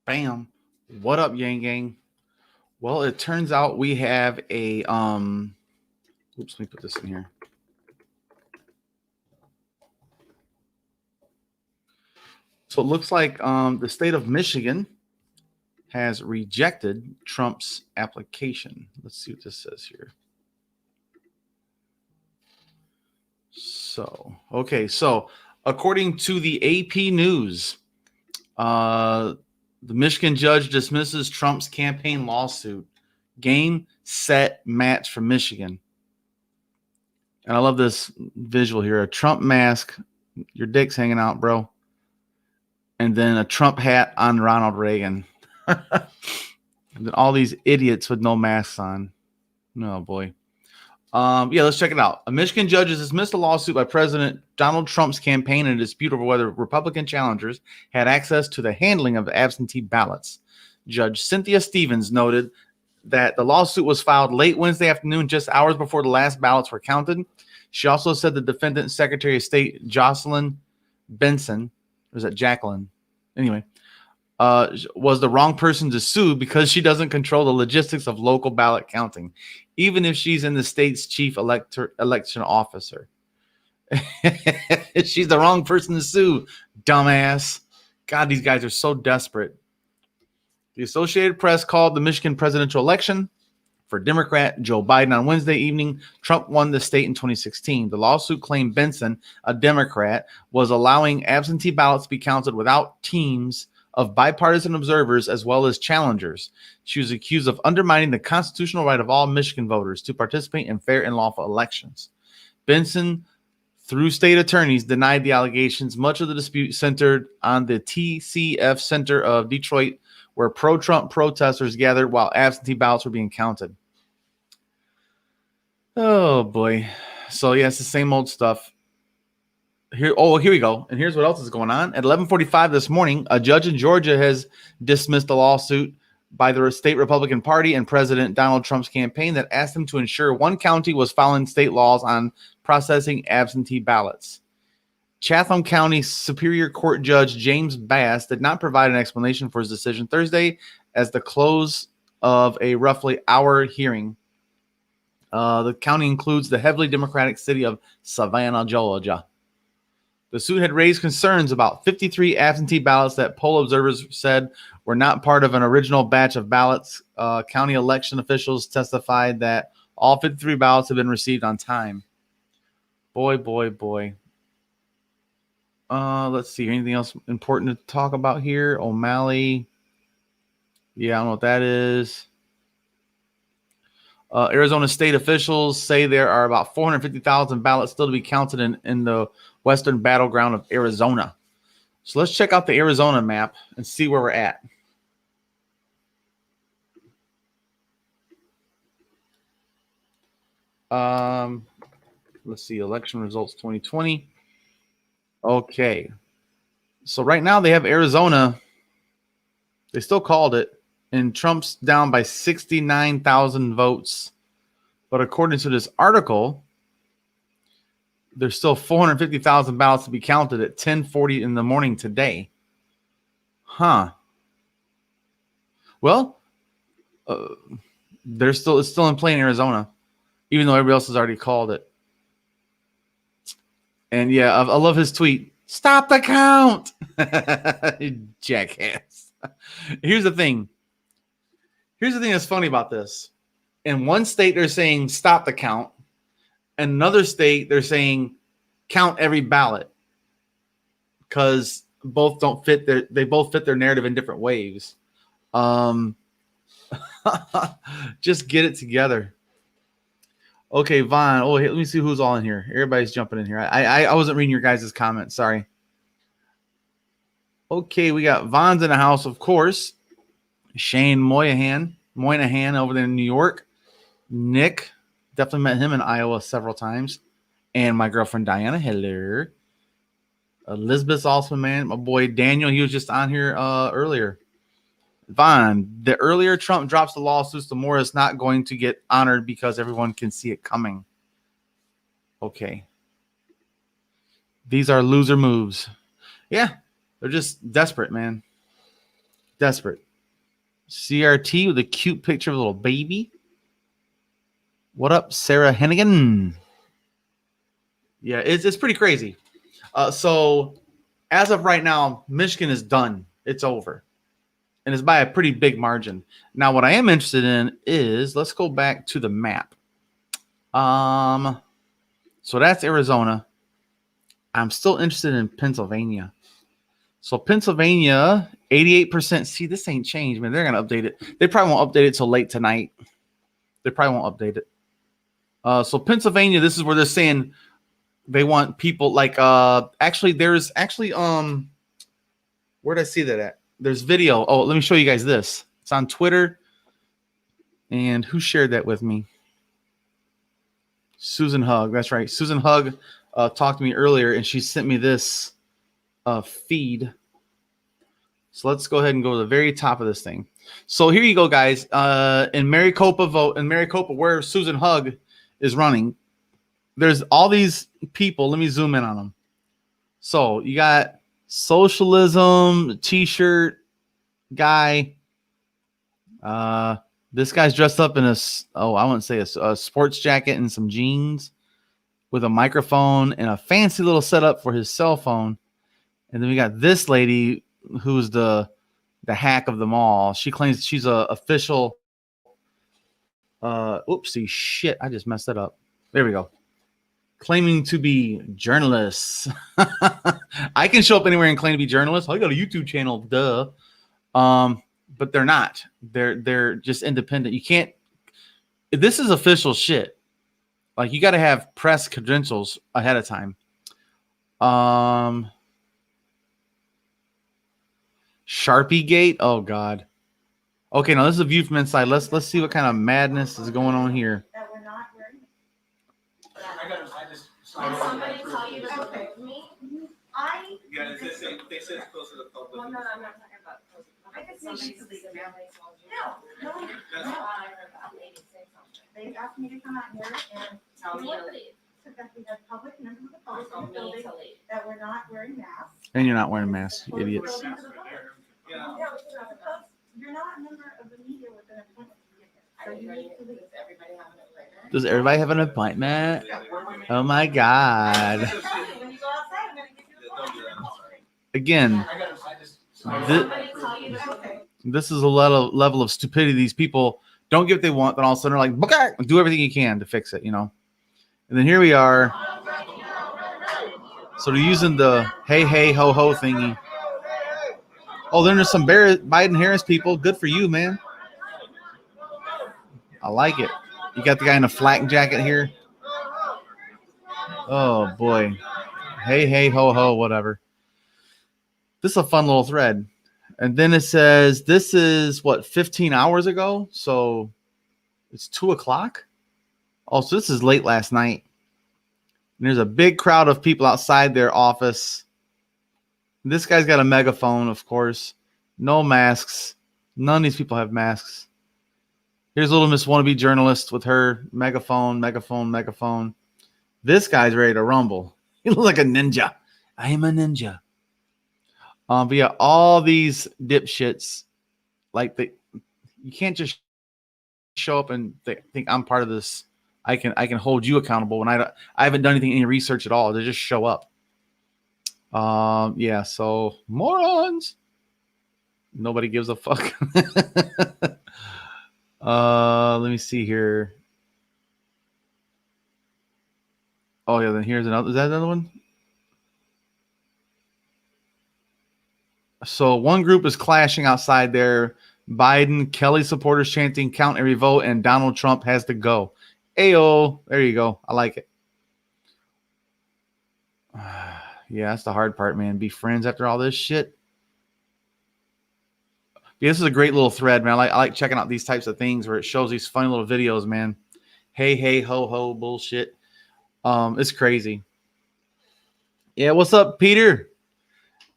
Bam. What up, Yang Gang? Well, it turns out we have a oops, let me put this in here. So it looks like the state of Michigan has rejected Trump's application. Let's see what this says here. So according to the AP News, the Michigan judge dismisses Trump's campaign lawsuit. Game, set, match for Michigan. And I love this visual here. A Trump mask, your dick's hanging out, bro. And then a Trump hat on Ronald Reagan. And then all these idiots with no masks on. Oh, boy. Let's check it out. A Michigan judge has dismissed a lawsuit by President Donald Trump's campaign in a dispute over whether Republican challengers had access to the handling of absentee ballots. Judge Cynthia Stevens noted that the lawsuit was filed late Wednesday afternoon, just hours before the last ballots were counted. She also said the defendant, Secretary of State Jocelyn Benson, or is that Jacqueline? Anyway, was the wrong person to sue because she doesn't control the logistics of local ballot counting, even if she's in the state's chief election officer. She's the wrong person to sue, dumbass. God, these guys are so desperate. The Associated Press called the Michigan presidential election for Democrat Joe Biden on Wednesday evening. Trump won the state in 2016. The lawsuit claimed Benson, a Democrat, was allowing absentee ballots to be counted without teams of bipartisan observers as well as challengers. She was accused of undermining the constitutional right of all Michigan voters to participate in fair and lawful elections. Benson, through state attorneys, denied the allegations. Much of the dispute centered on the TCF Center of Detroit, where pro-Trump protesters gathered while absentee ballots were being counted. Oh, boy. So, yeah, it's the same old stuff. Here we go. And here's what else is going on. At 11:45 this morning, a judge in Georgia has dismissed a lawsuit by the state Republican Party and President Donald Trump's campaign that asked him to ensure one county was following state laws on processing absentee ballots. Chatham County Superior Court Judge James Bass did not provide an explanation for his decision Thursday as the close of a roughly hour hearing. The county includes the heavily Democratic city of Savannah, Georgia. The suit had raised concerns about 53 absentee ballots that poll observers said were not part of an original batch of ballots. County election officials testified that all 53 ballots have been received on time. Boy. Let's see. Anything else important to talk about here? O'Malley. Yeah, I don't know what that is. Arizona state officials say there are about 450,000 ballots still to be counted in the western battleground of Arizona. So let's check out the Arizona map and see where we're at. Let's see. Election results 2020. Okay. So right now they have Arizona. They still called it. And Trump's down by 69,000 votes. But according to this article, there's still 450,000 ballots to be counted at 10:40 in the morning today. Huh. Well, it's still in play in Arizona, even though everybody else has already called it. And yeah, I love his tweet. Stop the count. Jackass. Here's the thing that's funny about this. In one state, they're saying stop the count. In another state, they're saying count every ballot because they both fit their narrative in different waves. Just get it together. Okay, Vaughn. Oh, hey, let me see who's all in here. Everybody's jumping in here. I wasn't reading your guys' comments. Sorry. Okay, we got Vaughn's in the house, of course. Shane Moynihan over there in New York. Nick, definitely met him in Iowa several times. And my girlfriend Diana, hello. Elizabeth's also, man. My boy Daniel, he was just on here earlier. Vaughn, the earlier Trump drops the lawsuits, the more it's not going to get honored because everyone can see it coming. Okay. These are loser moves. Yeah, they're just desperate, man. Desperate. CRT with a cute picture of a little baby. What up, Sarah Hennigan? Yeah, it's pretty crazy. So as of right now, Michigan is done. It's over. And it's by a pretty big margin. Now, what I am interested in is, let's go back to the map. So that's Arizona. I'm still interested in Pennsylvania. So Pennsylvania, 88%. See, this ain't changed, man. They're going to update it. They probably won't update it till late tonight. They probably won't update it. So Pennsylvania, this is where they're saying they want people like actually there's actually where did I see that at? There's video. Oh, let me show you guys this. It's on Twitter. And who shared that with me? Susan Hug. That's right. Susan Hug talked to me earlier, and she sent me this feed. So let's go ahead and go to the very top of this thing. So here you go, guys. In Maricopa, where Susan Hug is running, there's all these people. Let me zoom in on them. So you got socialism t-shirt guy. This guy's dressed up in I wouldn't say a sports jacket and some jeans with a microphone and a fancy little setup for his cell phone. And then we got this lady who's the hack of them all. She claims she's a official. Oopsie shit! I just messed that up. There we go. Claiming to be journalists. I can show up anywhere and claim to be journalists. I got a YouTube channel, duh. But they're not. They're just independent. You can't. This is official shit. Like, you got to have press credentials ahead of time. Sharpie Gate. Oh God. Okay, now this is a view from inside. Let's see what kind of madness is going on here. That we're not wearing. Somebody tell you to Okay. Me? Yeah, they say it's close to the public. Well, no, I'm not talking about. I could say Somebody she's specifically told you. No. I thought I heard that lady say something. They asked me to come out here and Tell me to leave. so that we had public members of the public Tell in the me building to leave. that we're not wearing masks. And you're not wearing a mask, you idiots. Yeah. You're not a member of the media with an appointment to get here. So you need to leave. Does everybody have an appointment? Does everybody have an appointment? Oh my God. When you go outside, I'm gonna give you a call. Again, Somebody tell you to Okay. this is a level of stupidity. These people don't get what they want, then all of a sudden they're like, "Okay," do everything you can to fix it, you know? And then here we are. So they're using the hey, ho, ho thingy. Oh, then there's some Biden Harris people. Good for you, man. I like it. You got the guy in a flak jacket here. Oh, boy. Hey, ho, ho, whatever. This is a fun little thread. And then it says, this is, 15 hours ago? So it's 2 o'clock? Oh, so this is late last night. And there's a big crowd of people outside their office. This guy's got a megaphone, of course. No masks. None of these people have masks. Here's little Miss Wannabe journalist with her megaphone. This guy's ready to rumble. He looks like a ninja. I am a ninja. But yeah, all these dipshits, like you can't just show up and think I'm part of this. I can hold you accountable when I haven't done any research at all. They just show up. Yeah, so morons. Nobody gives a fuck. Let me see here. Oh yeah, then here's another. Is that another one? So one group is clashing outside there. Biden, Kelly supporters chanting "Count every vote," and Donald Trump has to go. Ayo, there you go. I like it. Yeah, that's the hard part, man. Be friends after all this shit. Yeah, this is a great little thread, man. I like checking out these types of things where it shows these funny little videos, man. Hey, ho, ho, bullshit. It's crazy. Yeah, what's up, Peter?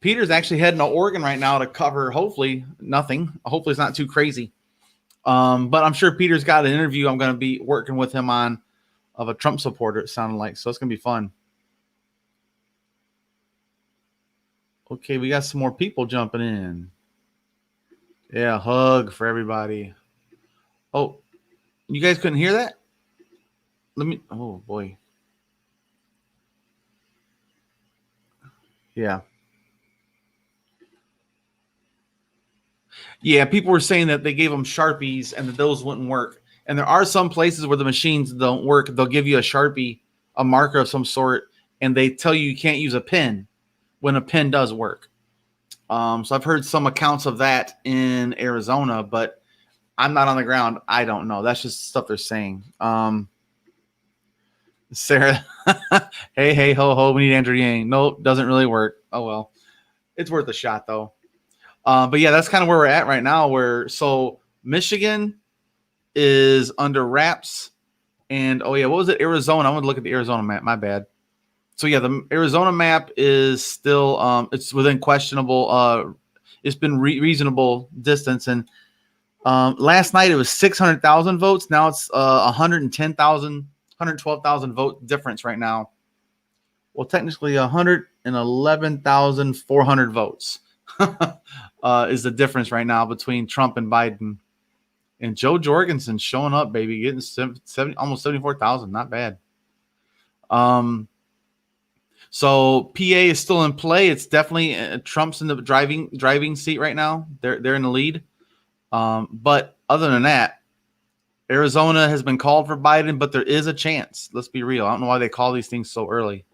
Peter's actually heading to Oregon right now to cover, hopefully, nothing. Hopefully it's not too crazy. But I'm sure Peter's got an interview I'm going to be working with him on of a Trump supporter, it sounded like. So it's going to be fun. Okay, we got some more people jumping in. Yeah, hug for everybody. Oh, you guys couldn't hear that? Let me. Oh boy. Yeah. Yeah, people were saying that they gave them Sharpies and that those wouldn't work. And there are some places where the machines don't work. They'll give you a Sharpie, a marker of some sort, and they tell you can't use a pen when a pen does work. So I've heard some accounts of that in Arizona, but I'm not on the ground. I don't know. That's just stuff they're saying. Sarah, hey, ho, ho, we need Andrew Yang. Nope, doesn't really work. Oh, well. It's worth a shot, though. But yeah, that's kind of where we're at right now. So Michigan is under wraps, and oh yeah, what was it? Arizona. I'm gonna look at the Arizona map. My bad. So yeah, the Arizona map is still it's within questionable. It's been reasonable distance, and last night it was 600,000 votes. Now it's 110,000, 112,000 vote difference right now. Well, technically 111,400 votes. Is the difference right now between Trump and Biden. And Joe Jorgensen showing up, baby, getting 70, almost 74,000. Not bad. So PA is still in play. It's definitely Trump's in the driving seat right now. They're in the lead. But other than that, Arizona has been called for Biden, but there is a chance. Let's be real. I don't know why they call these things so early.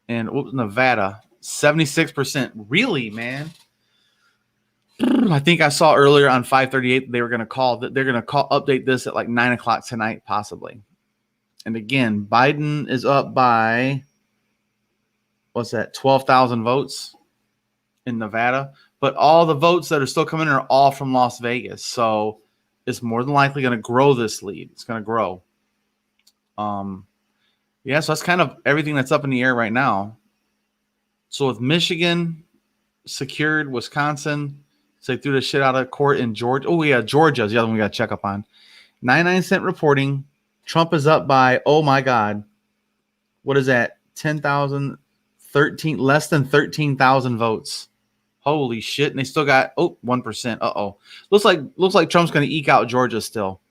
And Nevada, 76%. Really, man? I think I saw earlier on 538 they were going to call that they're going to update this at like 9 o'clock tonight, possibly. And again, Biden is up by what's that? 12,000 votes in Nevada, but all the votes that are still coming in are all from Las Vegas. So it's more than likely going to grow this lead. It's going to grow. Yeah, so that's kind of everything that's up in the air right now. So with Michigan secured, Wisconsin. So they threw the shit out of court in Georgia. Oh, yeah, Georgia is the other one we got to check up on. 99-cent reporting. Trump is up by, oh, my God. What is that? 10,000, 13, less than 13,000 votes. Holy shit. And they still got, 1%. Uh-oh. Looks like Trump's going to eke out Georgia still.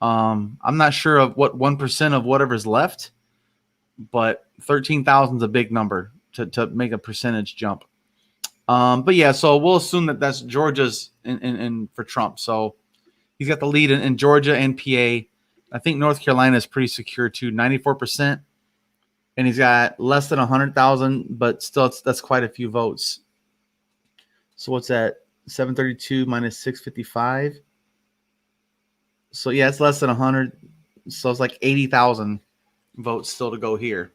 I'm not sure of what 1% of whatever's left, but 13,000 is a big number to make a percentage jump. But yeah, so we'll assume that that's Georgia's in for Trump. So he's got the lead in Georgia and PA. I think North Carolina is pretty secure too, 94%. And he's got less than 100,000, but still that's quite a few votes. So what's that? 732 minus 655. So yeah, it's less than 100. So it's like 80,000 votes still to go here.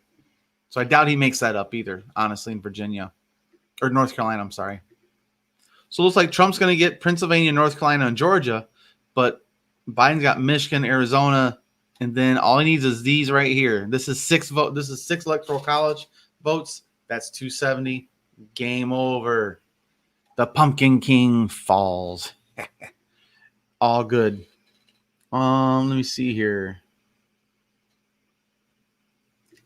So I doubt he makes that up either, honestly, in Virginia. Or North Carolina, I'm sorry. So it looks like Trump's going to get Pennsylvania, North Carolina, and Georgia, but Biden's got Michigan, Arizona, and then all he needs is these right here. This is 6 electoral college votes. That's 270. Game over. The Pumpkin King falls. All good. Let me see here.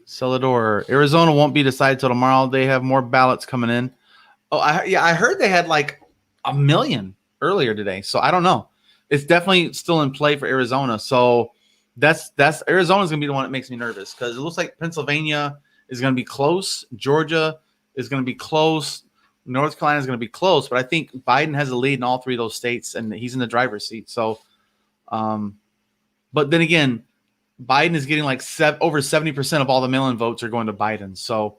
Celador, Arizona won't be decided till tomorrow. They have more ballots coming in. Oh, I heard they had like 1 million earlier today. So I don't know. It's definitely still in play for Arizona. So that's Arizona's gonna be the one that makes me nervous because it looks like Pennsylvania is gonna be close. Georgia is gonna be close. North Carolina is gonna be close. But I think Biden has a lead in all 3 of those states, and he's in the driver's seat. So, but then again, Biden is getting like over 70% of all the mail-in votes are going to Biden. So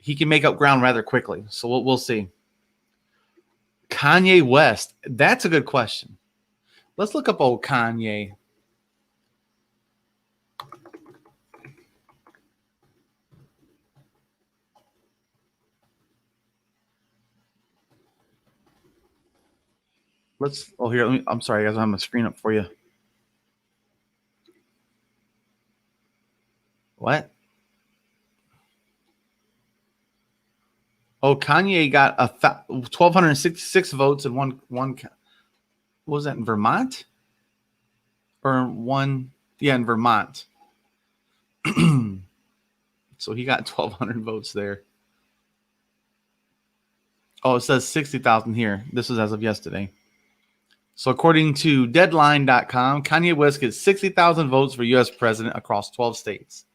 he can make up ground rather quickly. So we'll see. Kanye West. That's a good question. Let's look up old Kanye. I'm sorry, guys. I'm going to screen up for you. What? Oh, Kanye got 1,266 votes in one. What was that in Vermont? Or one? Yeah, in Vermont. So he got 1,200 votes there. Oh, it says 60,000 here. This is as of yesterday. So according to Deadline.com, Kanye West gets 60,000 votes for U.S. president across 12 states.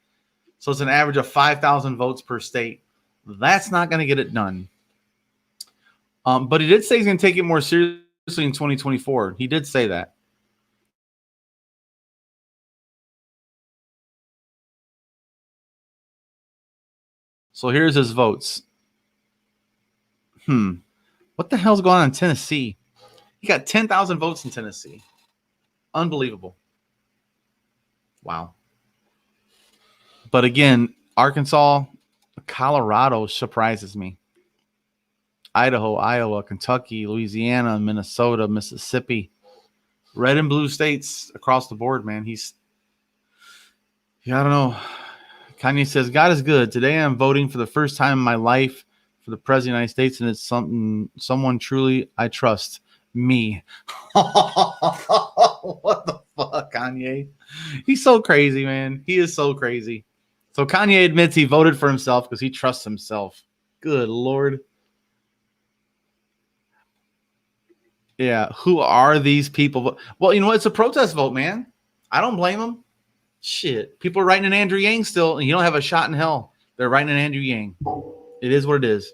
So it's an average of 5,000 votes per state. That's not going to get it done. But he did say he's going to take it more seriously in 2024. He did say that. So here's his votes. What the hell's going on in Tennessee? He got 10,000 votes in Tennessee. Unbelievable. Wow. But again, Arkansas, Colorado surprises me. Idaho, Iowa, Kentucky, Louisiana, Minnesota, Mississippi. Red and blue states across the board, man. I don't know. Kanye says, God is good. Today I'm voting for the first time in my life for the president of the United States, and it's someone truly I trust. Me. What the fuck, Kanye? He's so crazy, man. He is so crazy. So Kanye admits he voted for himself because he trusts himself. Good Lord. Yeah. Who are these people? Well, you know what? It's a protest vote, man. I don't blame them. Shit. People are writing in Andrew Yang still, and you don't have a shot in hell. They're writing in Andrew Yang. It is what it is.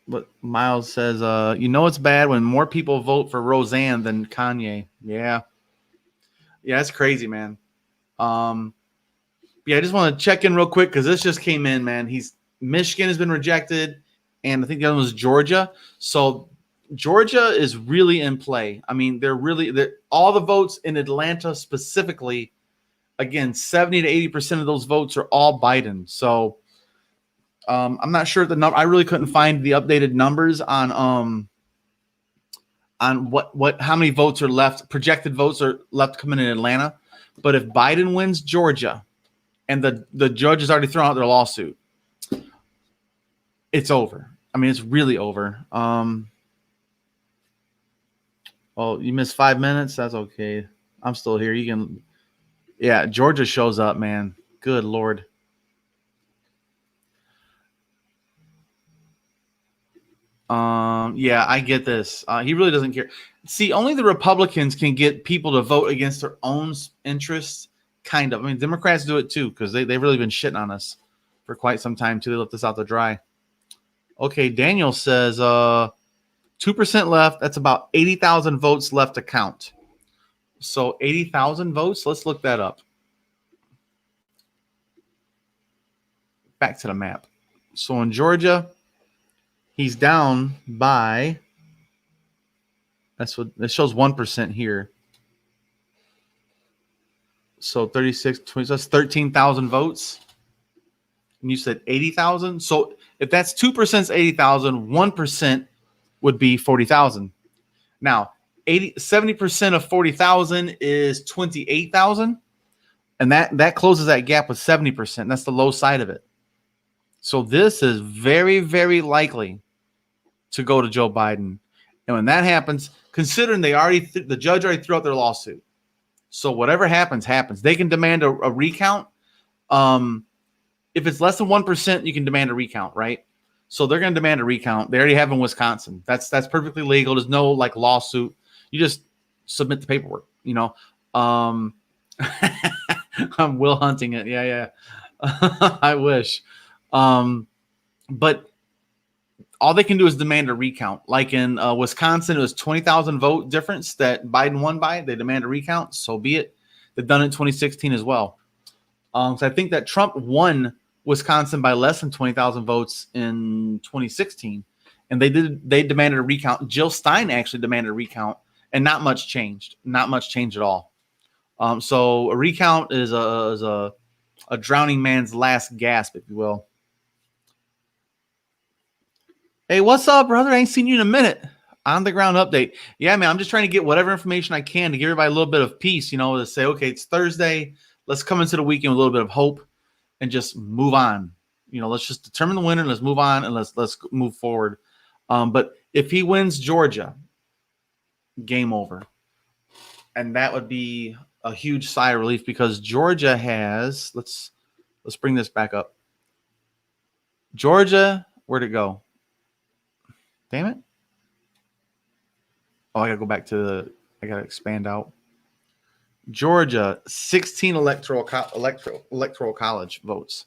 But Miles says, it's bad when more people vote for Roseanne than Kanye. Yeah. Yeah, that's crazy, man. I just want to check in real quick because this just came in, man. Michigan has been rejected, and I think the other one was Georgia. So Georgia is really in play. I mean, they're all the votes in Atlanta specifically, again, 70 to 80% of those votes are all Biden. So I'm not sure the number. I really couldn't find the updated numbers on how many votes are left. Projected votes are left coming in Atlanta. But if Biden wins Georgia, and the judge has already thrown out their lawsuit, it's over. I mean, it's really over. Oh, you missed 5 minutes. That's okay. I'm still here. You can. Yeah, Georgia shows up, man. Good Lord. Yeah, I get this. He really doesn't care. See, only the Republicans can get people to vote against their own interests, kind of. I mean, Democrats do it too, because they've really been shitting on us for quite some time too. They left us out to dry. Okay, Daniel says 2% left. That's about 80,000 votes left to count. So 80,000 votes. Let's look that up. Back to the map. So in Georgia, he's down by, that's what it shows, 1% here. So 36, 20, so that's 13,000 votes. And you said 80,000. So if that's 2% is 80,000, 1% would be 40,000. Now, 70% of 40,000 is 28,000. And that closes that gap with 70%. That's the low side of it. So this is very, very likely to go to Joe Biden. And when that happens, considering the judge already threw out their lawsuit. So whatever happens, happens. They can demand a recount. If it's less than 1%, you can demand a recount, right? So they're going to demand a recount. They already have in Wisconsin. That's perfectly legal. There's no lawsuit. You just submit the paperwork, I'm Will Hunting it. Yeah. I wish. But all they can do is demand a recount. Like in Wisconsin, it was 20,000 vote difference that Biden won by. They demand a recount. So be it. They've done it in 2016 as well. So I think that Trump won Wisconsin by less than 20,000 votes in 2016. And they demanded a recount. Jill Stein actually demanded a recount, and not much changed. Not much changed at all. So a recount is a drowning man's last gasp, if you will. Hey, what's up, brother? I ain't seen you in a minute. On the ground update. Yeah, man, I'm just trying to get whatever information I can to give everybody a little bit of peace, to say, okay, it's Thursday. Let's come into the weekend with a little bit of hope and just move on. Let's just determine the winner. Let's move on and let's move forward. But if he wins Georgia, game over. And that would be a huge sigh of relief because Georgia has, let's bring this back up. Georgia, where'd it go? Damn it. Oh, I gotta go back to I gotta expand out. Georgia, 16 electoral college votes.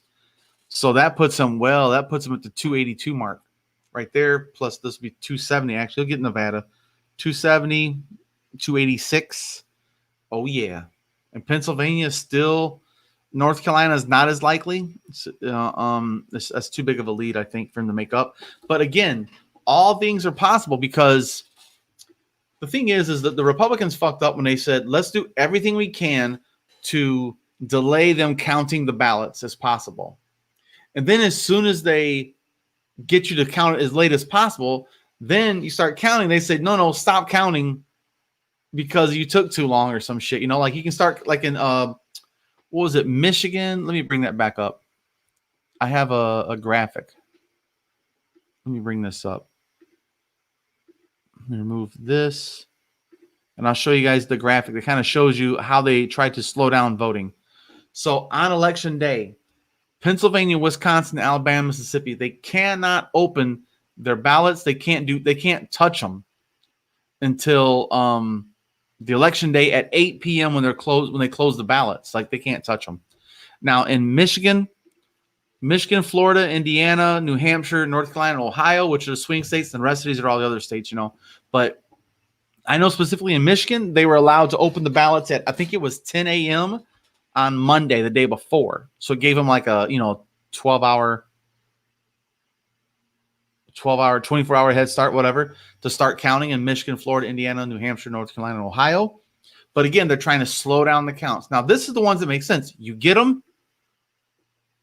So that puts them at the 282 mark right there. Plus this would be 270. Actually, you'll get Nevada. 270, 286. Oh yeah. And Pennsylvania still, North Carolina is not as likely. That's too big of a lead, I think, for him to make up. But again, all things are possible because the thing is that the Republicans fucked up when they said, let's do everything we can to delay them counting the ballots as possible. And then as soon as they get you to count it as late as possible, then you start counting. They say, no, stop counting because you took too long or some shit. You know, like you can start like in, what was it, Michigan? Let me bring that back up. I have a graphic. Let me bring this up. Let me remove this. And I'll show you guys the graphic that kind of shows you how they tried to slow down voting. So on election day, Pennsylvania, Wisconsin, Alabama, Mississippi, they cannot open their ballots. They can't touch them until the election day at 8 p.m. when they close the ballots. Like they can't touch them. Now in Michigan, Florida, Indiana, New Hampshire, North Carolina, and Ohio, which are the swing states, and the rest of these are all the other states, you know. But I know specifically in Michigan, they were allowed to open the ballots at, I think it was 10 a.m. on Monday, the day before. So it gave them like a, 12-hour, 24-hour head start, whatever, to start counting in Michigan, Florida, Indiana, New Hampshire, North Carolina, and Ohio. But again, they're trying to slow down the counts. Now, this is the ones that make sense. You get them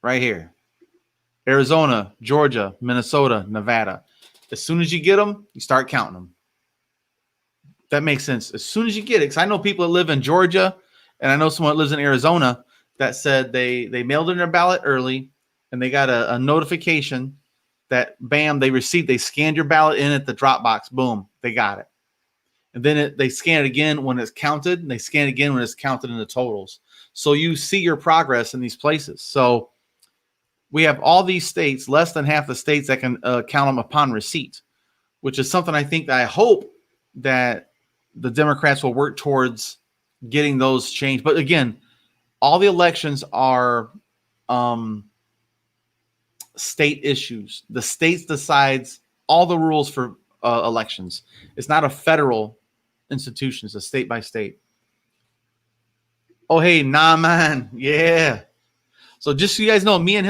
right here. Arizona, Georgia, Minnesota, Nevada. As soon as you get them, you start counting them. That makes sense. As soon as you get it, because I know people that live in Georgia, and I know someone that lives in Arizona that said they mailed in their ballot early, and they got a notification that, bam, they scanned your ballot in at the drop box. Boom, they got it. And then they scan it again when it's counted, and they scan it again when it's counted in the totals. So you see your progress in these places. So we have all these states, less than half the states that can count them upon receipt, which is something I hope that the Democrats will work towards getting those changed. But again, all the elections are state issues. The states decides all the rules for elections. It's not a federal institution. It's a state by state. Oh, hey, nah, man. Yeah. So just so you guys know, me and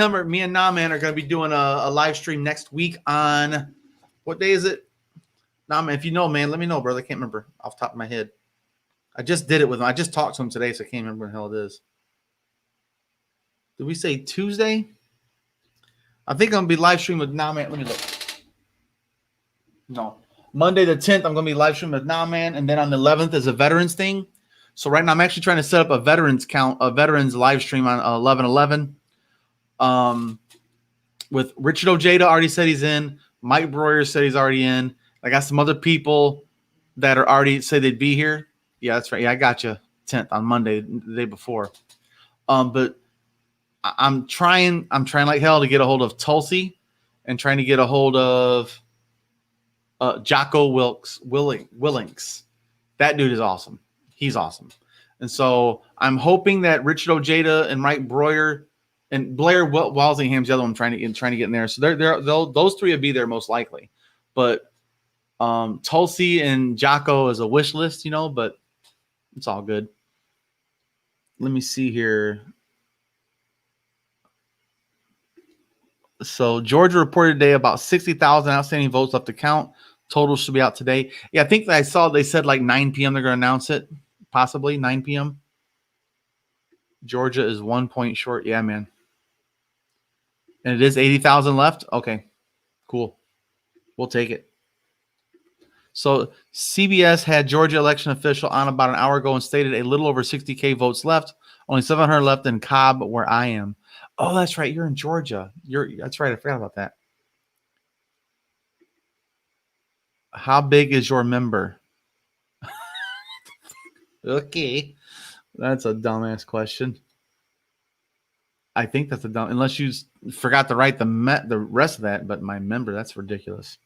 Nah Man are going to be doing a live stream next week on, what day is it? Nah, man, if you know, man, let me know, brother. I can't remember off the top of my head. I just did it with him. I just talked to him today, so I can't remember what the hell it is. Did we say Tuesday? I think I'm going to be live streaming with Nah Man. Let me look. No. Monday the 10th, I'm going to be live streaming with Nah Man, and then on the 11th is a veterans thing. So right now I'm actually trying to set up a veterans live stream on 11/11. With Richard Ojeda already said he's in. Mike Breuer said he's already in. I got some other people that are already say they'd be here. Yeah, that's right. Yeah, I got you. 10th on Monday, the day before. But I'm trying like hell to get a hold of Tulsi and trying to get a hold of Jocko Willings. That dude is awesome. He's awesome. And so I'm hoping that Richard Ojeda and Mike Breuer and Blair Walsingham's the other one I'm trying to get in there. So those three will be there most likely. But Tulsi and Jocko is a wish list, but it's all good. Let me see here. So Georgia reported today about 60,000 outstanding votes left to count. Total should be out today. Yeah, I think that I saw they said like 9 p.m. they're going to announce it. Possibly 9 p.m. Georgia is 1 point short. Yeah, man. And it is 80,000 left? Okay, cool. We'll take it. So CBS had Georgia election official on about an hour ago and stated a little over 60K votes left. Only 700 left in Cobb, where I am. Oh, that's right. You're in Georgia. That's right. I forgot about that. How big is your member? Okay. That's a dumbass question. I think that's a dumb. Unless you forgot to write the rest of that, but my member, that's ridiculous.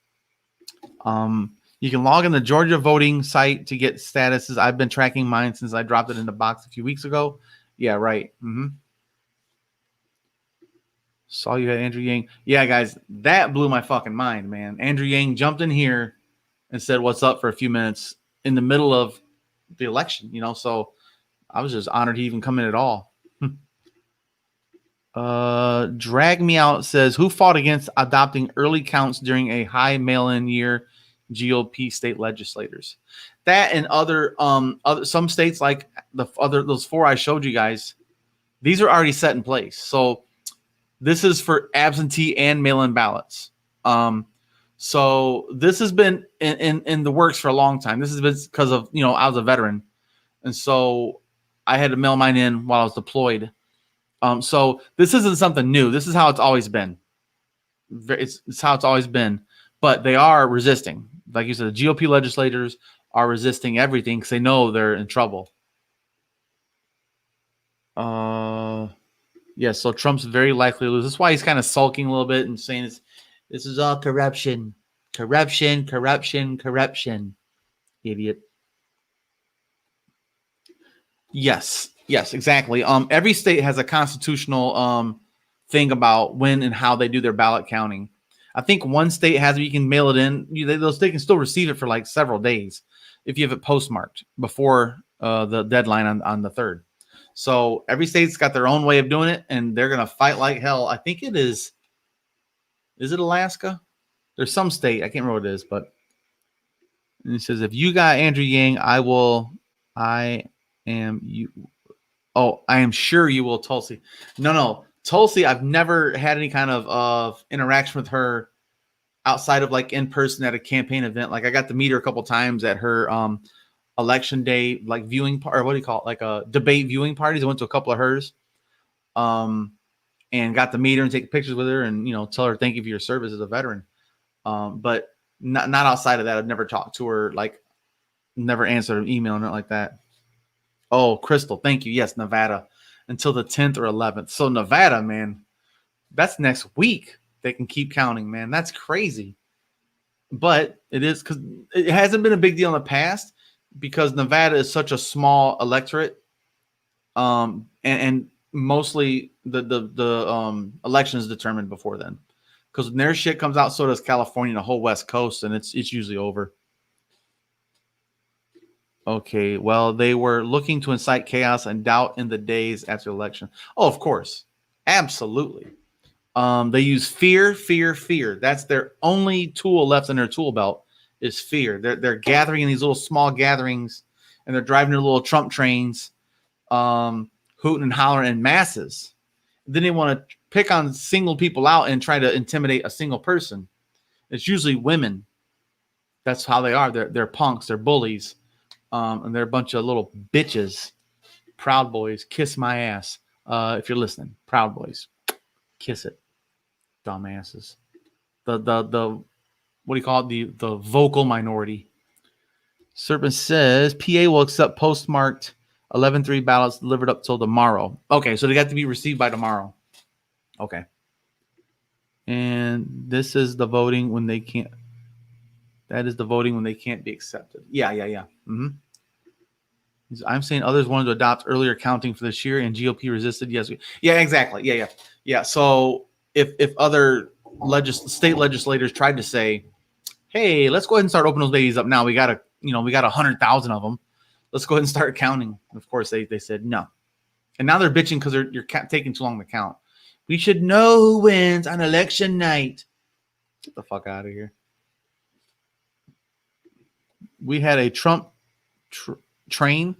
You can log in the Georgia voting site to get statuses. I've been tracking mine since I dropped it in the box a few weeks ago. Yeah, right. Saw you had Andrew Yang. Yeah, guys, that blew my fucking mind, man. Andrew Yang jumped in here and said, "What's up?" for a few minutes in the middle of the election, you know. So I was just honored he even come in at all. Drag Me Out says, who fought against adopting early counts during a high mail-in year? GOP state legislators. That and other some states like those 4 I showed you guys, these are already set in place. So this is for absentee and mail-in ballots. So this has been in the works for a long time. This has been because of, you know, I was a veteran, and so I had to mail mine in while I was deployed. So this isn't something new. This is how it's always been. It's how it's always been. But they are resisting. Like you said, the GOP legislators are resisting everything because they know they're in trouble. Yeah, so Trump's very likely to lose. That's why he's kind of sulking a little bit and saying this is all corruption. Corruption, corruption, corruption. Idiot. Yes, exactly. Every state has a constitutional thing about when and how they do their ballot counting. I think one state has it, you can mail it in. They can still receive it for like several days if you have it postmarked before the deadline on the 3rd. So every state's got their own way of doing it, and they're gonna fight like hell. I think it is. Is it Alaska? There's some state, I can't remember what it is, but and it says, if you got Andrew Yang, I am sure you will, Tulsi. No. Tulsi, I've never had any kind of interaction with her outside of like in person at a campaign event. Like I got to meet her a couple times at her election day, like viewing or what do you call it? Like a debate viewing parties. I went to a couple of hers, and got to meet her and take pictures with her and, you know, tell her thank you for your service as a veteran. But not outside of that. I've never talked to her, like never answered an email or nothing like that. Oh, Crystal, thank you. Yes, Nevada. Until the 10th or 11th. So Nevada, man, that's next week. They can keep counting, man. That's crazy. But it is because it hasn't been a big deal in the past because Nevada is such a small electorate. And mostly the election is determined before then. Because when their shit comes out, so does California and the whole West Coast, and it's usually over. Okay, well, they were looking to incite chaos and doubt in the days after the election. Oh, of course. Absolutely. They use fear. That's their only tool left in their tool belt is fear. They're gathering in these little small gatherings, and they're driving their little Trump trains, hooting and hollering in masses. Then they want to pick on single people out and try to intimidate a single person. It's usually women. That's how they are. They're punks. They're bullies. And they're a bunch of little bitches. Proud Boys, kiss my ass. If you're listening, Proud Boys, kiss it, dumbasses. The what do you call it? The vocal minority. Serpent says PA will accept postmarked 11-3 ballots delivered up till tomorrow. Okay, so they got to be received by tomorrow. Okay. And this is the voting when they can't. That is the voting when they can't be accepted. Yeah. Mm-hmm. I'm saying others wanted to adopt earlier counting for this year, and GOP resisted. Yes. Yeah, exactly. Yeah. So if other state legislators tried to say, hey, let's go ahead and start opening those babies up now. We got 100,000 of them. Let's go ahead and start counting. Of course, they said no. And now they're bitching because you're taking too long to count. We should know who wins on election night. Get the fuck out of here. We had a Trump train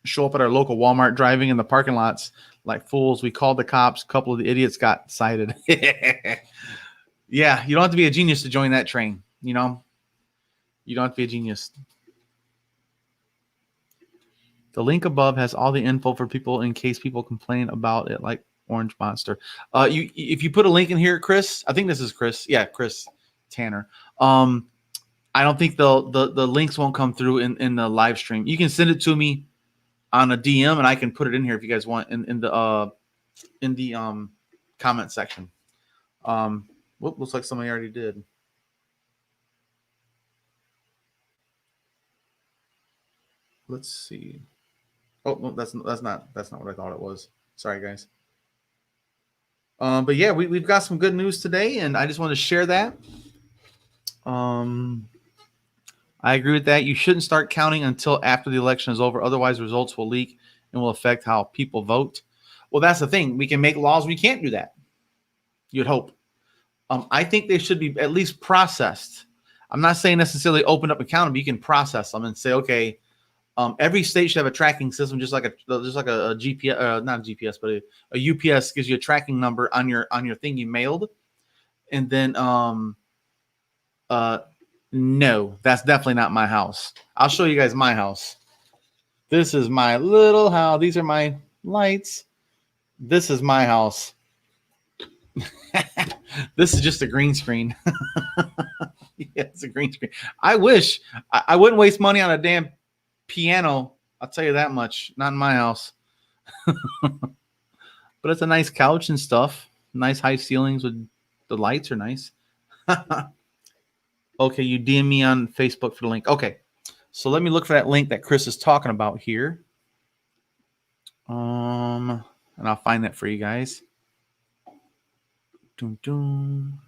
show up at our local Walmart, driving in the parking lots like fools. We called the cops. A couple of the idiots got cited. Yeah, you don't have to be a genius to join that train. You know, you don't have to be a genius. The link above has all the info for people in case people complain about it, like Orange Monster. If you put a link in here, Chris, I think this is Chris. Yeah, Chris Tanner. I don't think the links won't come through in the live stream. You can send it to me on a DM, and I can put it in here if you guys want in the in the comment section. Looks like somebody already did. Let's see. Oh, no, that's not what I thought it was. Sorry, guys. But yeah, we've got some good news today, and I just want to share that. I agree with that. You shouldn't start counting until after the election is over. Otherwise, results will leak and will affect how people vote. Well, that's the thing. We can make laws. We can't do that. You'd hope. I think they should be at least processed. I'm not saying necessarily open up and count them. You can process them and say, okay, every state should have a tracking system, just like a GPS, not a GPS, but a UPS gives you a tracking number on your thing you mailed. And then, no, that's definitely not my house. I'll show you guys my house. This is my little house. These are my lights. This is my house. This is just a green screen. Yeah, it's a green screen. I wish I wouldn't waste money on a damn piano. I'll tell you that much. Not in my house. But it's a nice couch and stuff. Nice high ceilings with the lights are nice. Okay, you DM me on Facebook for the link. Okay, so let me look for that link that Chris is talking about here. And I'll find that for you guys. Dun, dun.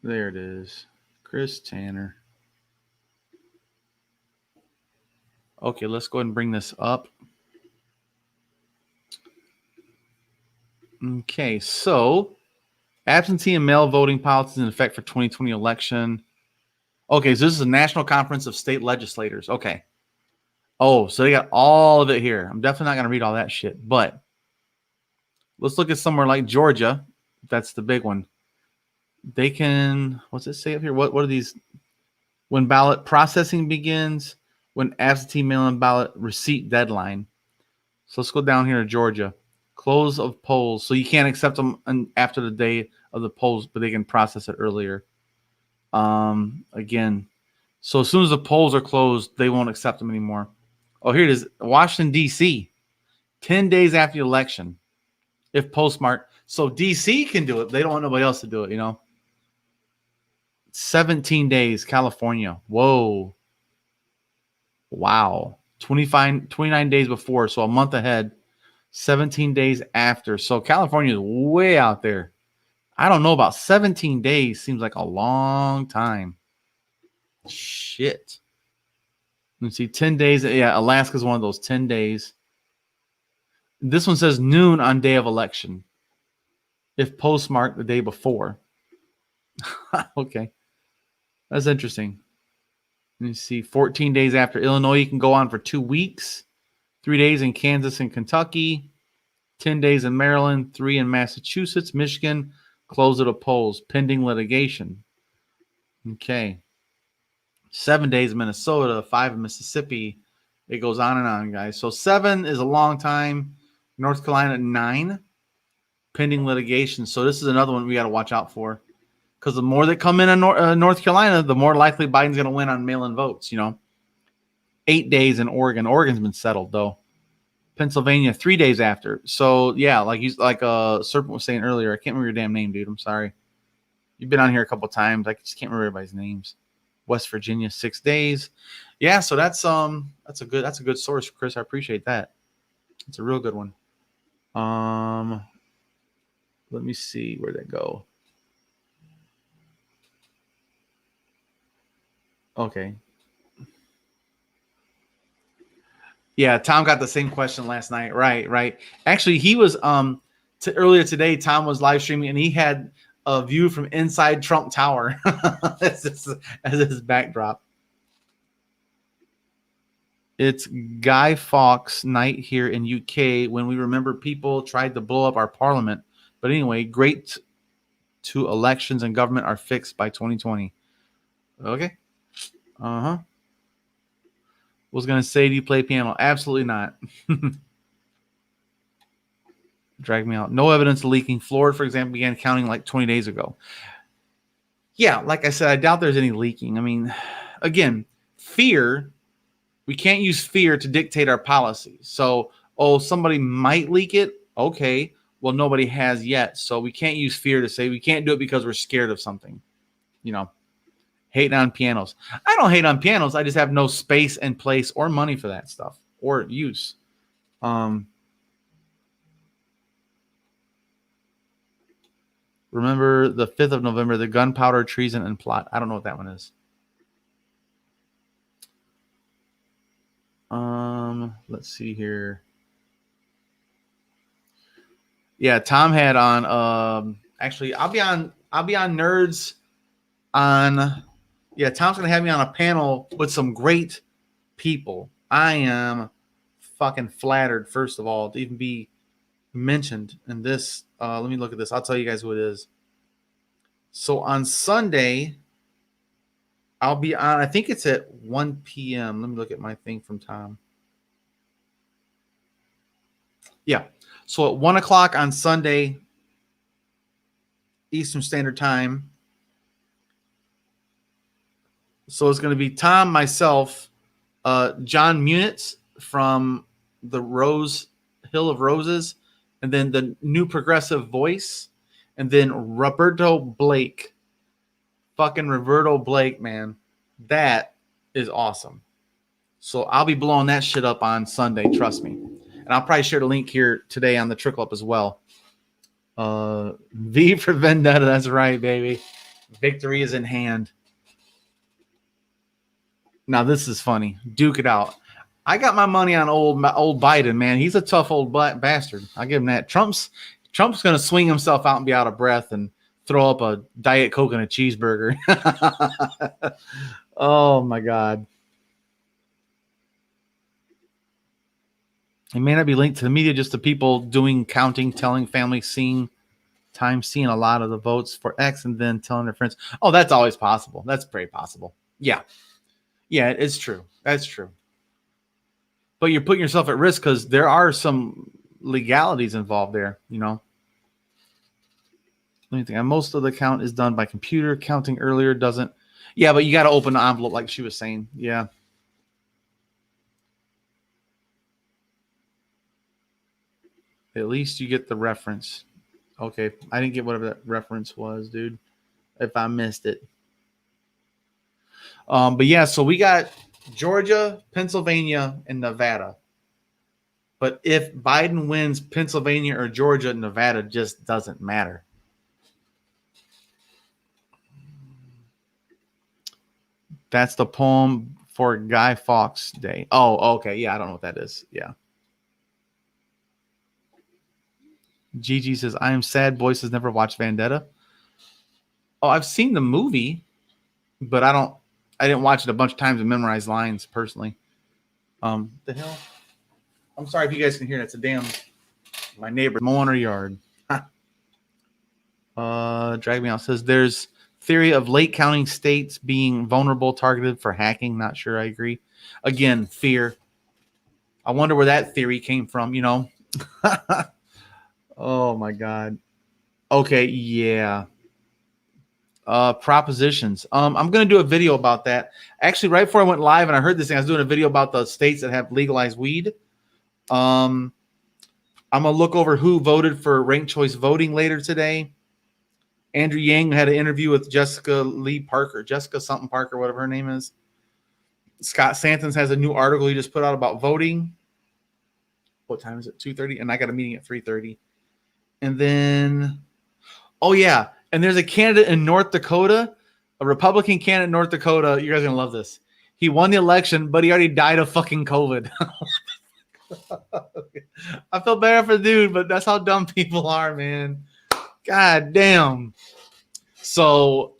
There it is. Chris Tanner. Okay, let's go ahead and bring this up. Okay, so absentee and mail voting policies in effect for 2020 election. Okay, so this is a National Conference of State Legislators. Okay. Oh, so they got all of it here. I'm definitely not going to read all that shit, but let's look at somewhere like Georgia. That's the big one. They can, what's it say up here? What are these? When ballot processing begins, when absentee mail-in ballot receipt deadline. So let's go down here to Georgia. Close of polls. So you can't accept them after the day of the polls, but they can process it earlier. Again, so as soon as the polls are closed, they won't accept them anymore. Oh, here it is. Washington, D.C. 10 days after the election. If postmarked. So D.C. can do it. They don't want nobody else to do it, 17 days, California. Whoa. Wow. 29 days before, so a month ahead. 17 days after. So California is way out there. I don't know about 17 days. Seems like a long time. Shit. Let's see. 10 days. Yeah, Alaska's one of those 10 days. This one says noon on day of election. If postmarked the day before. Okay. That's interesting. Let me see. 14 days after Illinois, you can go on for 2 weeks. 3 days in Kansas and Kentucky. 10 days in Maryland. 3 in Massachusetts. Michigan. Close of the polls. Pending litigation. Okay. 7 days in Minnesota. 5 in Mississippi. It goes on and on, guys. So 7 is a long time. North Carolina, 9. Pending litigation. So this is another one we got to watch out for. Because the more that come in on North Carolina, the more likely Biden's going to win on mail-in votes, 8 days in Oregon. Oregon's been settled, though. Pennsylvania, 3 days after. So, yeah, like Serpent was saying earlier, I can't remember your damn name, dude. I'm sorry. You've been on here a couple times. I just can't remember everybody's names. West Virginia, 6 days. Yeah, so that's a good source, Chris. I appreciate that. It's a real good one. Let me see. Where'd that go? Okay. Yeah, Tom got the same question last night. Right. Actually, he was earlier today. Tom was live streaming, and he had a view from inside Trump Tower as his backdrop. It's Guy Fawkes night here in UK when we remember people tried to blow up our parliament. But anyway, great to elections and government are fixed by 2020. Okay. Was going to say, do you play piano? Absolutely not. Drag me out. No evidence of leaking. Florida, for example, began counting like 20 days ago. Yeah, like I said, I doubt there's any leaking. I mean, again, fear, we can't use fear to dictate our policy. So, oh, somebody might leak it. Okay. Well, nobody has yet. So we can't use fear to say we can't do it because we're scared of something. You know, hating on pianos. I don't hate on pianos. I just have no space and place or money for that stuff or use. Remember the 5th of November, the gunpowder, treason, and plot. I don't know what that one is. Let's see here. Yeah, Tom had on. Actually, I'll be on Nerds. Yeah, Tom's gonna have me on a panel with some great people. I am fucking flattered, first of all, to even be mentioned in this. Let me look at this. I'll tell you guys who it is. So on Sunday, I'll be on. I think it's at 1 p.m. Let me look at my thing from Tom. Yeah. So at 1 o'clock on Sunday, Eastern Standard Time. So it's going to be Tom, myself, John Munitz from the Hill of Roses, and then the New Progressive Voice, and then Roberto Blake. Fucking Roberto Blake, man. That is awesome. So I'll be blowing that shit up on Sunday, trust me. And I'll probably share the link here today on the Trickle Up as well. V for Vendetta, that's right, baby. Victory is in hand. Now this is funny. Duke it out. I got my money on old Biden, man. He's a tough old bastard. I'll give him that. Trump's going to swing himself out and be out of breath and throw up a Diet Coke and a cheeseburger. Oh, my God. It may not be linked to the media, just the people doing counting, telling families, seeing a lot of the votes for X and then telling their friends. Oh, that's always possible. That's very possible. Yeah. Yeah, it's true. That's true. But you're putting yourself at risk because there are some legalities involved there, you know. Let me think. Most of the count is done by computer. Counting earlier doesn't. Yeah, but you got to open the envelope like she was saying. Yeah. At least you get the reference. Okay. I didn't get whatever that reference was, dude. If I missed it. But yeah, so we got Georgia, Pennsylvania, and Nevada. But if Biden wins Pennsylvania or Georgia, Nevada just doesn't matter. That's the poem for Guy Fawkes Day. Oh, okay. Yeah, I don't know what that is. Yeah. Gigi says, I am sad Boyce has never watched Vendetta. Oh, I've seen the movie, but I didn't watch it a bunch of times and memorize lines personally. The hell? I'm sorry if you guys can hear it. It's my neighbor mowing her yard. Drag Me Out says there's theory of late counting states being vulnerable, targeted for hacking. Not sure I agree. Again, fear. I wonder where that theory came from, you know? Oh my God. Okay, yeah. Propositions. I'm going to do a video about that. Actually, right before I went live and I heard this thing, I was doing a video about the states that have legalized weed. I'm going to look over who voted for ranked choice voting later today. Andrew Yang had an interview with Jessica Parker, whatever her name is. Scott Santons has a new article he just put out about voting. What time is it? 2:30, and I got a meeting at 3:30. And then, oh yeah, and there's a candidate in North Dakota, a Republican candidate in North Dakota. You guys are gonna love this. He won the election, but he already died of fucking COVID. I feel bad for the dude, but that's how dumb people are, man. God damn. So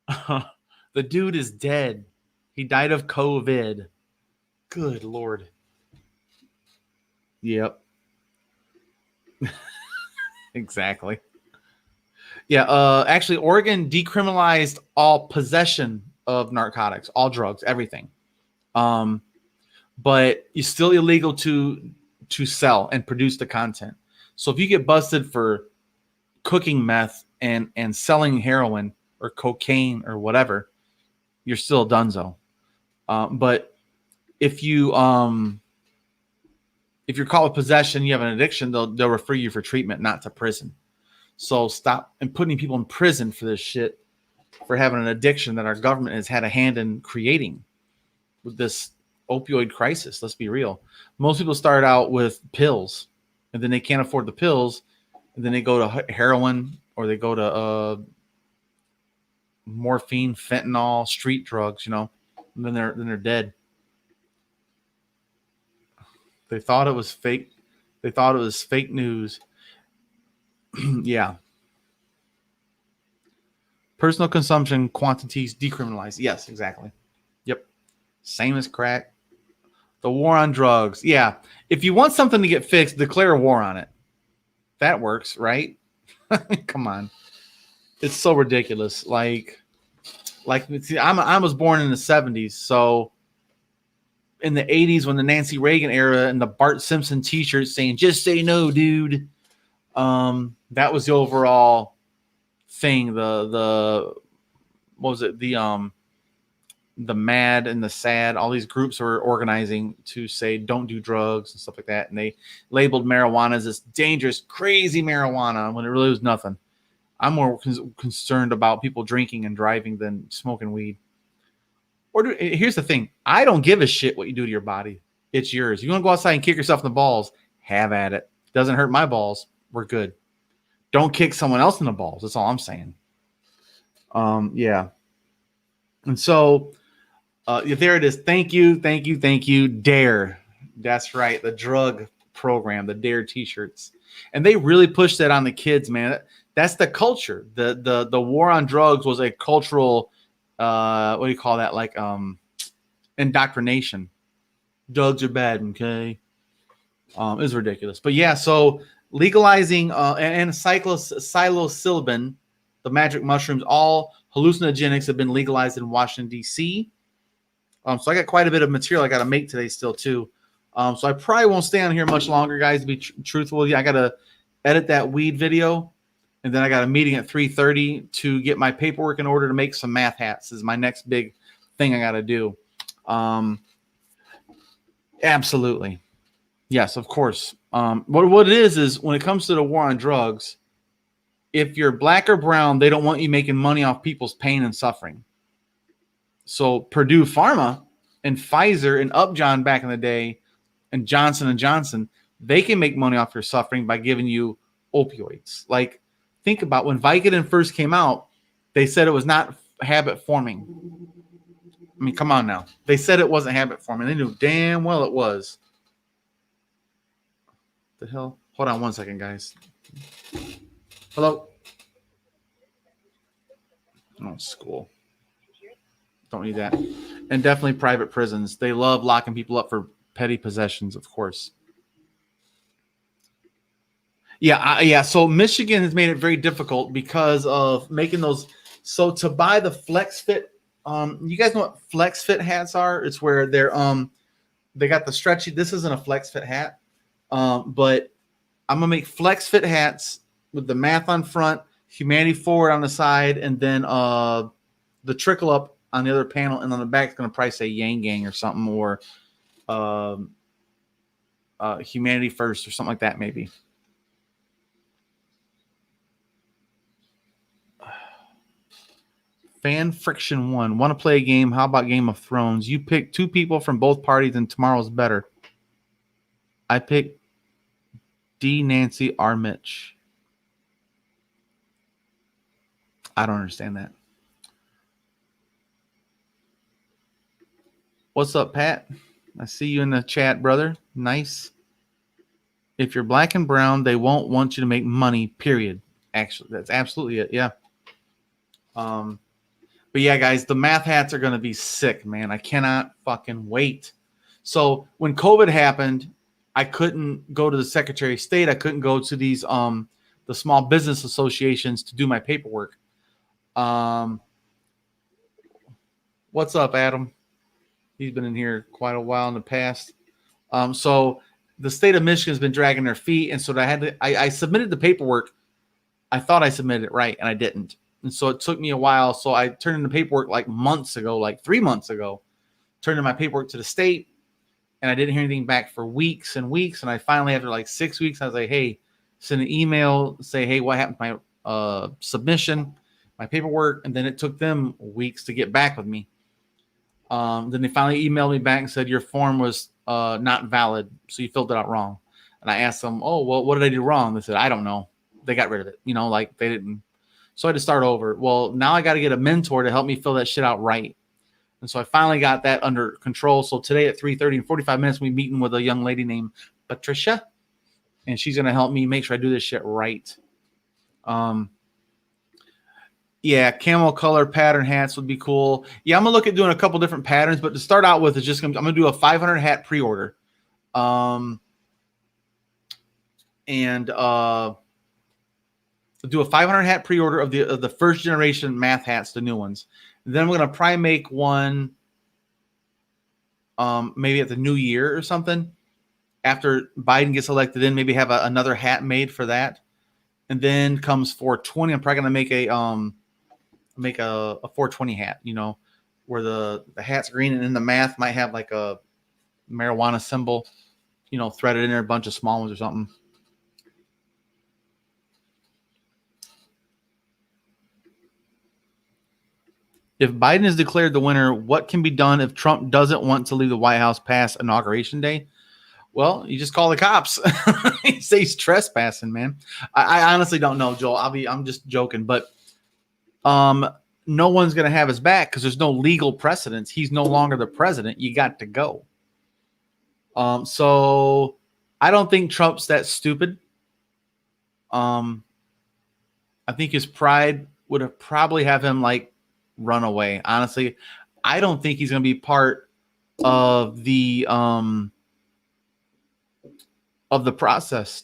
the dude is dead. He died of COVID. Good Lord. Yep. Exactly. Yeah. Actually, Oregon decriminalized all possession of narcotics, all drugs, everything. But it's still illegal to sell and produce the content. So if you get busted for cooking meth and selling heroin or cocaine or whatever, you're still donezo. But if you're caught with possession, you have an addiction, they'll refer you for treatment, not to prison. So stop and putting people in prison for this shit, for having an addiction that our government has had a hand in creating with this opioid crisis. Let's be real. Most people start out with pills, and then they can't afford the pills, and then they go to heroin, or they go to morphine, fentanyl, street drugs, and then they're dead. They thought it was fake. They thought it was fake news. Yeah. Personal consumption quantities decriminalized. Yes, exactly. Yep. Same as crack. The war on drugs. Yeah. If you want something to get fixed, declare a war on it. That works, right? Come on. It's so ridiculous. Like see, I was born in the 70s, so in the 80s when the Nancy Reagan era and the Bart Simpson t-shirts saying "just say no, dude," that was the overall thing. The what was it? The MAD and the SAD, all these groups were organizing to say don't do drugs and stuff like that, and they labeled marijuana as this dangerous, crazy marijuana when it really was nothing. I'm more concerned about people drinking and driving than smoking weed. Here's the thing. I don't give a shit what you do to your body. It's yours. You want to go outside and kick yourself in the balls, have at it. Doesn't hurt my balls. We're good. Don't kick someone else in the balls. That's all I'm saying. Yeah. And so there it is. Thank you. DARE. That's right. The drug program, the DARE t-shirts. And they really pushed that on the kids, man. That's the culture. The war on drugs was a cultural what do you call that? Like indoctrination. Drugs are bad, okay? It's ridiculous. But yeah, so legalizing and psilocybin, the magic mushrooms, all hallucinogenics have been legalized in Washington, D.C. So I got quite a bit of material I got to make today still, too. So I probably won't stay on here much longer, guys, to be truthful with you. I got to edit that weed video. And then I got a meeting at 3:30 to get my paperwork in order to make some math hats. This is my next big thing I got to do. Absolutely. Yes, of course. What it is when it comes to the war on drugs, if you're black or brown, they don't want you making money off people's pain and suffering. So Purdue Pharma and Pfizer and Upjohn back in the day and Johnson & Johnson, they can make money off your suffering by giving you opioids. Like, think about when Vicodin first came out, they said it was not habit forming. I mean, come on now. They said it wasn't habit forming. They knew damn well it was. The hell? Hold on one second, guys. Hello? Oh, school. Don't need that. And definitely private prisons. They love locking people up for petty possessions, of course. Yeah. So Michigan has made it very difficult because of making those. So to buy the FlexFit, you guys know what FlexFit hats are? It's where they're they got the stretchy. This isn't a FlexFit hat, but I'm gonna make FlexFit hats with the math on front, humanity forward on the side, and then the trickle up on the other panel, and on the back it's gonna probably say Yang Gang or something, or humanity first or something like that, maybe. Fan Friction 1. Want to play a game? How about Game of Thrones? You pick two people from both parties and tomorrow's better. I pick D. Nancy R. Mitch. I don't understand that. What's up, Pat? I see you in the chat, brother. Nice. If you're black and brown, they won't want you to make money, period. Actually, that's absolutely it. Yeah. But yeah, guys, the math hats are going to be sick, man. I cannot fucking wait. So when COVID happened, I couldn't go to the Secretary of State. I couldn't go to these the small business associations to do my paperwork. What's up, Adam? He's been in here quite a while in the past. So the state of Michigan has been dragging their feet, and so I submitted the paperwork. I thought I submitted it right, and I didn't. And so it took me a while. So I turned in the paperwork like months ago, like 3 months ago, turned in my paperwork to the state, and I didn't hear anything back for weeks and weeks. And I finally, after like 6 weeks, I was like, hey, send an email, say, hey, what happened to my submission, my paperwork? And then it took them weeks to get back with me. Then they finally emailed me back and said, your form was not valid, so you filled it out wrong. And I asked them, oh, well, what did I do wrong? They said, I don't know. They got rid of it. You know, like they didn't. So I had to start over. Well, now I got to get a mentor to help me fill that shit out right. And so I finally got that under control. So today at 3:30 and 45 minutes, we're meeting with a young lady named Patricia, and she's going to help me make sure I do this shit right. Yeah, camel color pattern hats would be cool. Yeah, I'm going to look at doing a couple different patterns, but to start out with, I'm going to do a 500 hat pre-order. Do a 500 hat pre-order of the first generation math hats, the new ones. Then we're going to probably make one maybe at the new year or something. After Biden gets elected, then maybe have another hat made for that. And then comes 420. I'm probably going to make a 420 hat, you know, where the hat's green and then the math might have like a marijuana symbol, you know, threaded in there, a bunch of small ones or something. If Biden is declared the winner, what can be done if Trump doesn't want to leave the White House past Inauguration Day? Well, you just call the cops. You say he's trespassing, man. I honestly don't know, Joel. I'm just joking, but no one's gonna have his back because there's no legal precedence. He's no longer the president. You got to go. So I don't think Trump's that stupid. I think his pride would have probably have him like run away. Honestly, I don't think he's going to be part of the process.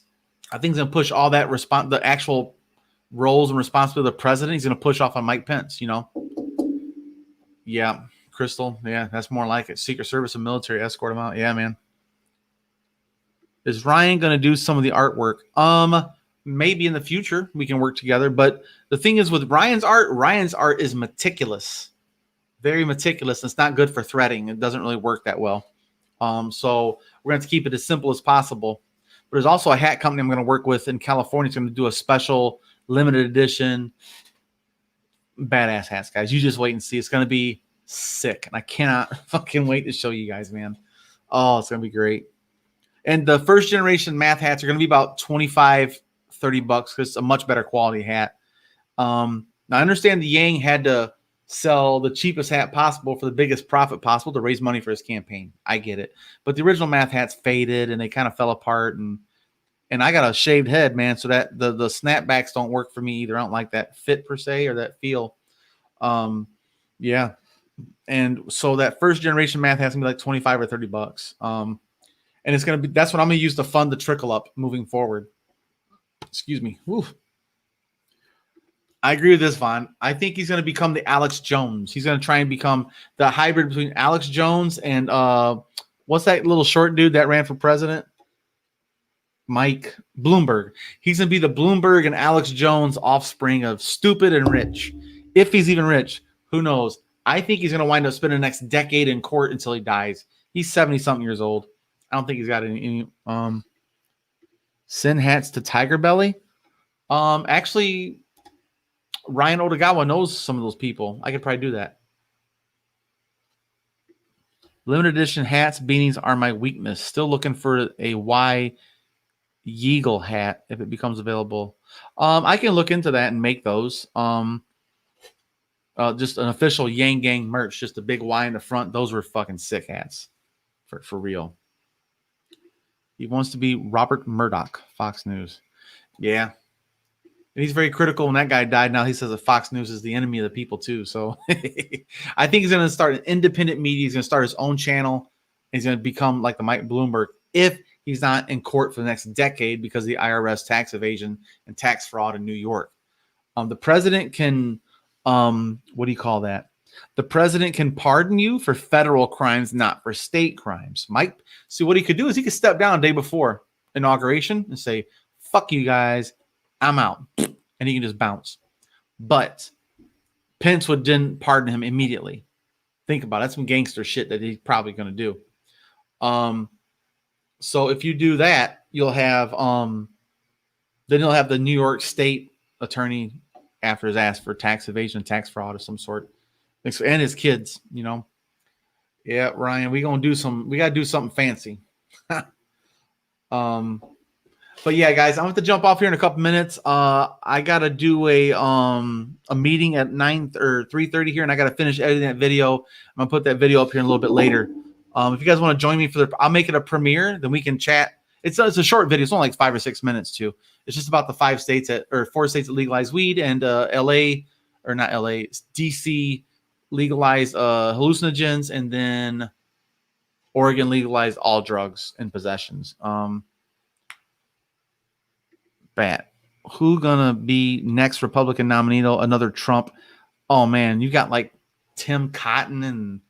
I think he's going to push all that the actual roles and responsibility of the president. He's going to push off on Mike Pence, you know? Yeah. Crystal. Yeah. That's more like it. Secret Service and military escort him out. Yeah, man. Is Ryan going to do some of the artwork? Maybe in the future we can work together. But the thing is with Ryan's art is meticulous, very meticulous. It's not good for threading. It doesn't really work that well. So we're going to keep it as simple as possible. But there's also a hat company I'm going to work with in California. It's going to do a special limited edition badass hats, guys. You just wait and see. It's going to be sick. And I cannot fucking wait to show you guys, man. Oh, it's going to be great. And the first generation math hats are going to be about $25-$30 because it's a much better quality hat. Now I understand the Yang had to sell the cheapest hat possible for the biggest profit possible to raise money for his campaign. I get it. But the original math hats faded and they kind of fell apart, and I got a shaved head, man, so that the snapbacks don't work for me either. I don't like that fit per se or that feel. Yeah. And so that first generation math hat's gonna be like $25 or $30. And it's going to be, that's what I'm going to use to fund the trickle up moving forward. Excuse me. Whew. I agree with this, Vaughn. I think he's going to become the Alex Jones. He's going to try and become the hybrid between Alex Jones and what's that little short dude that ran for president? Mike Bloomberg. He's going to be the Bloomberg and Alex Jones offspring of stupid and rich. If he's even rich, who knows? I think he's going to wind up spending the next decade in court until he dies. He's 70-something years old. I don't think he's got any send hats to Tiger Belly. Actually, Ryan Odagawa knows some of those people. I could probably do that. Limited edition hats, beanies are my weakness. Still looking for a Y Yeagle hat if it becomes available. I can look into that and make those. Just an official Yang Gang merch, just a big Y in the front. Those were fucking sick hats for real. He wants to be Robert Murdoch, Fox News. Yeah. And he's very critical when that guy died. Now he says that Fox News is the enemy of the people too. So I think he's going to start an independent media. He's going to start his own channel. He's going to become like the Mike Bloomberg if he's not in court for the next decade because of the IRS tax evasion and tax fraud in New York. The president can, what do you call that? The president can pardon you for federal crimes, not for state crimes. Mike, see what he could do is he could step down a day before inauguration and say, fuck you guys, I'm out. And he can just bounce. But Pence didn't pardon him immediately. Think about it. That's some gangster shit that he's probably going to do. So if you do that, you'll have then you'll have the New York State attorney after his ass for tax evasion, tax fraud of some sort, and his kids. You know, yeah, Ryan, we gotta do something fancy. But yeah, guys, I'm going to jump off here in a couple minutes. I got to do a meeting at 9 or 3:30 here, and I got to finish editing that video. I'm going to put that video up here in a little bit later. If you guys want to join me I'll make it a premiere, then we can chat. It's a short video. It's only like 5 or 6 minutes too. It's just about the 4 states that legalize weed, and DC legalized hallucinogens, and then Oregon legalized all drugs and possessions. Who gonna be next Republican nominee though? Another Trump. Oh man, you got like Tim Cotton and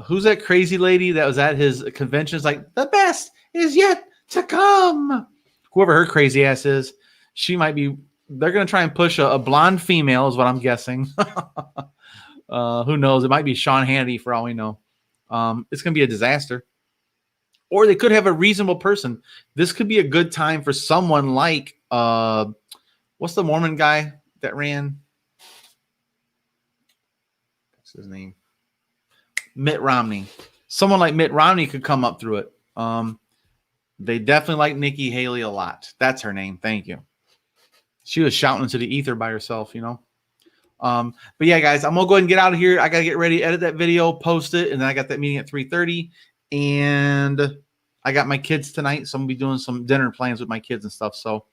who's that crazy lady that was at his convention? It's like the best is yet to come. Whoever her crazy ass is, she might be. They're gonna try and push a blonde female, is what I'm guessing. Who knows? It might be Sean Hannity for all we know. It's gonna be a disaster. Or they could have a reasonable person. This could be a good time for someone like what's the Mormon guy that ran? What's his name? Mitt Romney. Someone like Mitt Romney could come up through it. They definitely like Nikki Haley a lot. That's her name. Thank you. She was shouting into the ether by herself, you know. But yeah, guys, I'm gonna go ahead and get out of here. I gotta get ready, edit that video, post it, and then I got that meeting at 3:30. And I got my kids tonight, so I'm gonna be doing some dinner plans with my kids and stuff. So,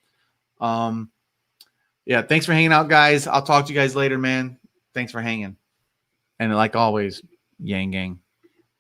yeah, thanks for hanging out, guys. I'll talk to you guys later, man. Thanks for hanging. And like always, Yang Gang.